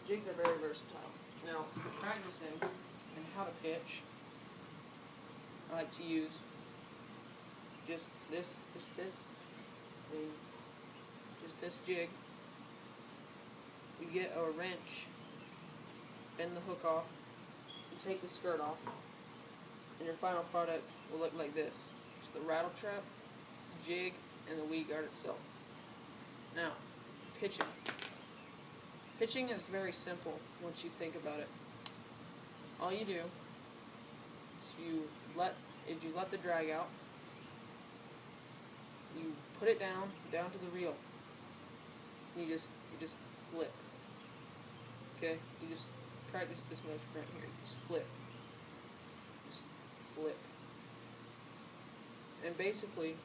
Jigs are very versatile. Now, for practicing and how to pitch, I like to use just this jig. You get a wrench, bend the hook off, you take the skirt off, and your final product will look like this. It's the rattle trap, jig, and the weed guard itself. Now, pitching. Pitching is very simple once you think about it. All you do is you let the drag out, you put it down to the reel, and you just flip. Okay? You just practice this motion right here. You just flip. Just flip. And basically,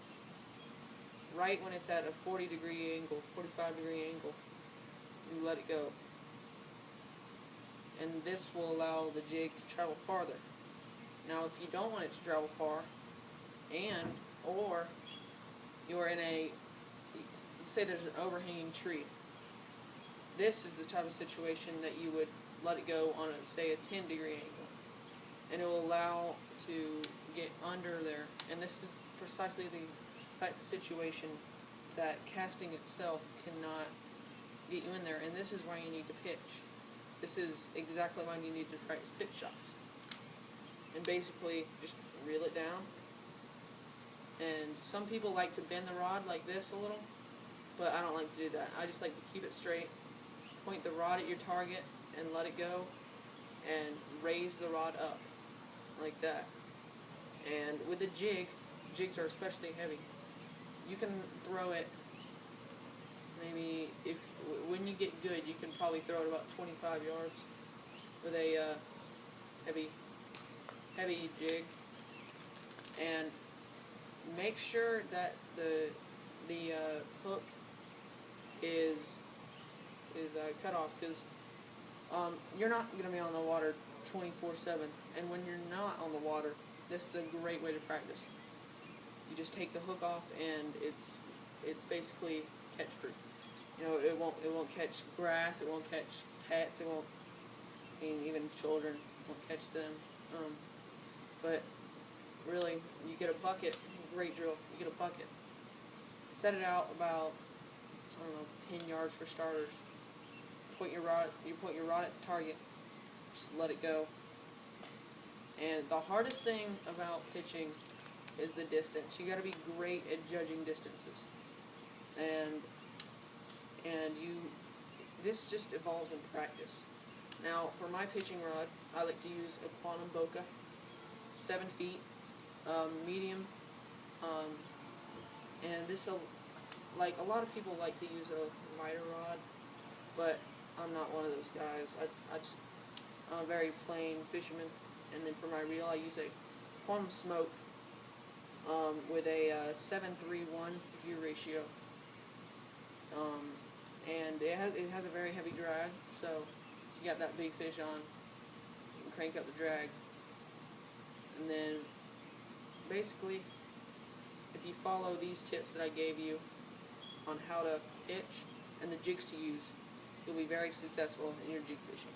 right when it's at a 40-degree angle, 45-degree angle, you let it go. And this will allow the jig to travel farther. Now, if you don't want it to travel far, or you're in let's say there's an overhanging tree, this is the type of situation that you would let it go on, say, a 10-degree angle. And it will allow to get under there. And this is precisely the situation that casting itself cannot get you in there. And this is why you need to pitch. This is exactly why you need to practice pitch shots. And basically, just reel it down. And some people like to bend the rod like this a little, but I don't like to do that. I just like to keep it straight, point the rod at your target, and let it go, and raise the rod up, like that. And with the jigs are especially heavy. You can throw it, maybe, when you get good, you can probably throw it about 25 yards with a heavy jig. And make sure that the hook is cut off, because you're not going to be on the water 24/7, and when you're not on the water, this is a great way to practice. You just take the hook off, and it's basically catch proof. You know, it won't catch grass, it won't catch pets, it won't, I mean, even children won't catch them. But really, you get a bucket, great drill. You get a bucket, set it out about, I don't know, 10 yards for starters. You point your rod at the target, just let it go. And the hardest thing about pitching is the distance. You got to be great at judging distances, and this just evolves in practice. Now, for my pitching rod, I like to use a Quantum Bokeh, 7 feet, medium, and this, like, a lot of people like to use a lighter rod, but I'm not one of those guys. I'm a very plain fisherman. And then for my reel, I use a Quantum Smoke with a 7:3:1 gear ratio, and it has a very heavy drag. So if you got that big fish on, you can crank up the drag. And then basically, if you follow these tips that I gave you on how to pitch and the jigs to use, you'll be very successful in your jig fishing.